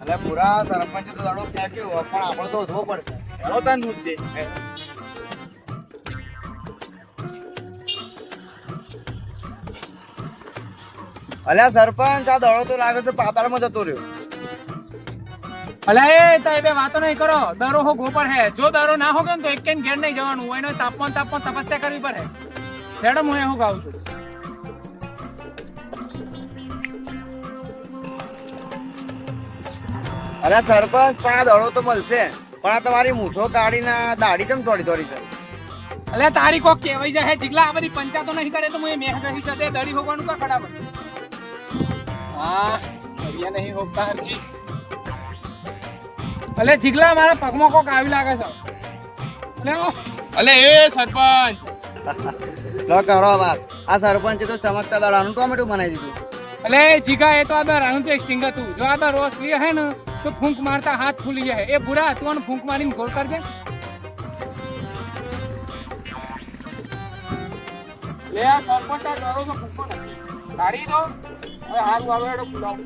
એટલે પૂરા સરપંચ તો દડો ફેંક્યો પણ આપણે તો ઉધવો પડશે. હેડો તાન મુદ્દે. અલ્યા સરપંચ આ દડો તો લાગે છે પાતાળમાં જતો રહ્યો. અલા એ તો બે વાતો નહીં કરો. દરો હો ગોપર હે. જો દરો ના હોગે ને તો એક કેન ઘેર નહીં જવાનું. એનો તાપમાન તપસ્યા કરવી પડે. રેડો હું એવું ગાઉં છું. અલ્યા સરપંચ પણ આ દડો તો મળશે પણ આ તમારી મૂછો કાઢીને દાઢી કેમ થોડી થોડી છે? અલે તારી કોક કેવાઈ જાય જીગલા આ બધી પંચાતો નહીં કરે તો હું એ મેહ કહી શકે દડી હોવાનું કા ફટાફટ. હા હરિયા નહીં હોતા હરકી. અલે જીગલા મારા પગમાં કોક આવી લાગે છે. અલે એ સરપંચ લો કરો વાત. આ સરપંચે તો ચમકતા દડાનું ટોમેટું બનાવી દીધું. અલે જીગા એ તો આ રાણું ટેસ્ટિંગ હતું. જો આ રોસ લે હે ને તો ફૂંક મારતા હાથ ફૂલી જાય. એ બુરા તું ફૂંક મારીને ગોળ કરજે. લે આ સરપંચ આ ડરો તો ફૂંકો નથી. કાઢી દો હવે હાથ વાળો ફૂલાવ.